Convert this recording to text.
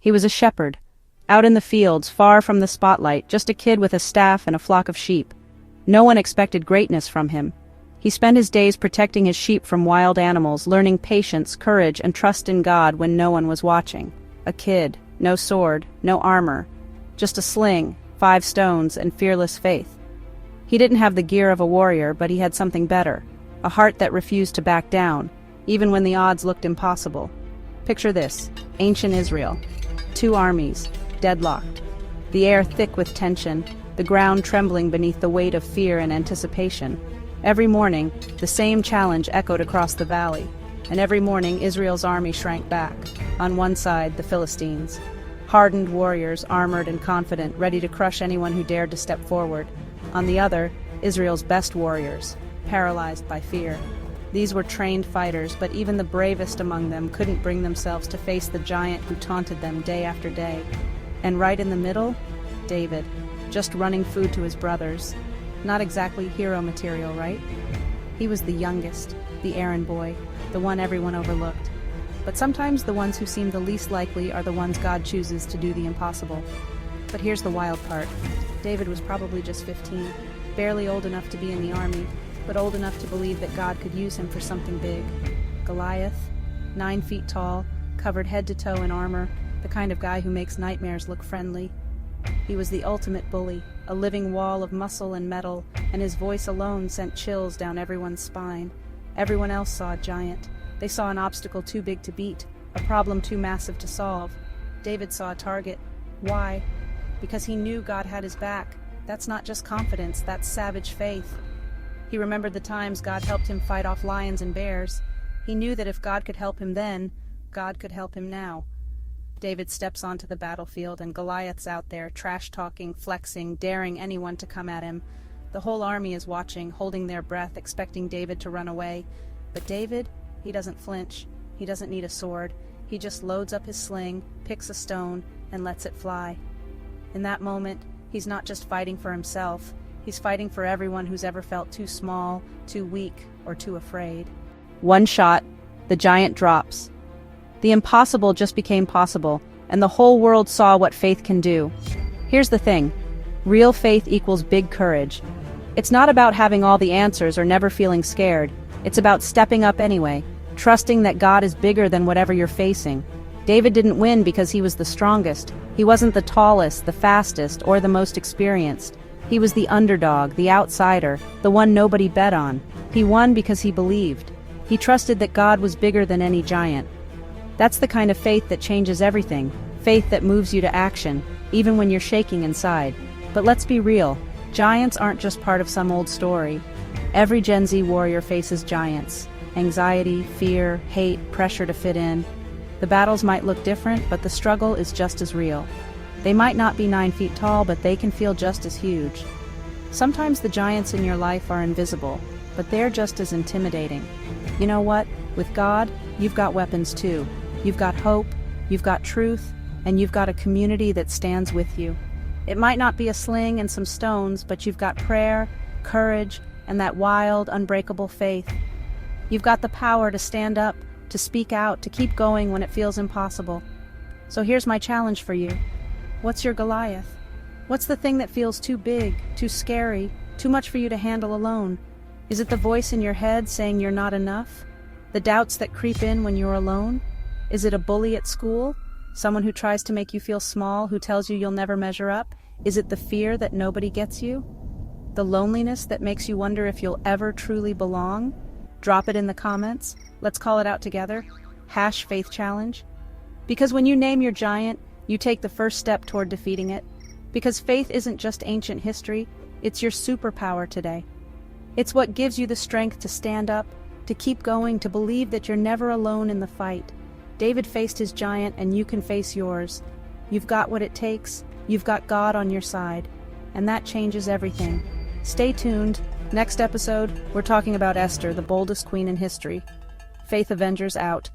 He was a shepherd, out in the fields, far from the spotlight, just a kid with a staff and a flock of sheep. No one expected greatness from him. He spent his days protecting his sheep from wild animals, learning patience, courage, and trust in God when no one was watching. A kid, no sword, no armor, just a sling, 5 stones, and fearless faith. He didn't have the gear of a warrior, but he had something better, a heart that refused to back down, even when the odds looked impossible. Picture this, ancient Israel. 2 armies, deadlocked. The air thick with tension, the ground trembling beneath the weight of fear and anticipation. Every morning, the same challenge echoed across the valley, and every morning Israel's army shrank back. On one side, the Philistines, hardened warriors, armored and confident, ready to crush anyone who dared to step forward. On the other, Israel's best warriors, paralyzed by fear. These were trained fighters, but even the bravest among them couldn't bring themselves to face the giant who taunted them day after day. And right in the middle, David, just running food to his brothers. Not exactly hero material, right? He was the youngest, the errand boy, the one everyone overlooked. But sometimes the ones who seem the least likely are the ones God chooses to do the impossible. But here's the wild part. David was probably just 15, barely old enough to be in the army, but old enough to believe that God could use him for something big. Goliath, 9 feet tall, covered head to toe in armor, the kind of guy who makes nightmares look friendly. He was the ultimate bully, a living wall of muscle and metal, and his voice alone sent chills down everyone's spine. Everyone else saw a giant. They saw an obstacle too big to beat, a problem too massive to solve. David saw a target. Why? Because he knew God had his back. That's not just confidence, that's savage faith. He remembered the times God helped him fight off lions and bears. He knew that if God could help him then, God could help him now. David steps onto the battlefield, and Goliath's out there, trash-talking, flexing, daring anyone to come at him. The whole army is watching, holding their breath, expecting David to run away. But David, he doesn't flinch. He doesn't need a sword. He just loads up his sling, picks a stone, and lets it fly. In that moment, he's not just fighting for himself. He's fighting for everyone who's ever felt too small, too weak, or too afraid. One shot, the giant drops. The impossible just became possible, and the whole world saw what faith can do. Here's the thing. Real faith equals big courage. It's not about having all the answers or never feeling scared. It's about stepping up anyway, trusting that God is bigger than whatever you're facing. David didn't win because he was the strongest. He wasn't the tallest, the fastest, or the most experienced. He was the underdog, the outsider, the one nobody bet on. He won because he believed. He trusted that God was bigger than any giant. That's the kind of faith that changes everything, faith that moves you to action, even when you're shaking inside. But let's be real, giants aren't just part of some old story. Every Gen Z warrior faces giants. Anxiety, fear, hate, pressure to fit in. The battles might look different, but the struggle is just as real. They might not be 9 feet tall, but they can feel just as huge. Sometimes the giants in your life are invisible, but they're just as intimidating. You know what? With God, you've got weapons too. You've got hope, you've got truth, and you've got a community that stands with you. It might not be a sling and some stones, but you've got prayer, courage, and that wild, unbreakable faith. You've got the power to stand up, to speak out, to keep going when it feels impossible. So here's my challenge for you. What's your Goliath? What's the thing that feels too big, too scary, too much for you to handle alone? Is it the voice in your head saying you're not enough? The doubts that creep in when you're alone? Is it a bully at school? Someone who tries to make you feel small, who tells you you'll never measure up? Is it the fear that nobody gets you? The loneliness that makes you wonder if you'll ever truly belong? Drop it in the comments. Let's call it out together. #FaithChallenge. Because when you name your giant, you take the first step toward defeating it. Because faith isn't just ancient history, it's your superpower today. It's what gives you the strength to stand up, to keep going, to believe that you're never alone in the fight. David faced his giant, and you can face yours. You've got what it takes. You've got God on your side. And that changes everything. Stay tuned. Next episode, we're talking about Esther, the boldest queen in history. Faith Avengers out.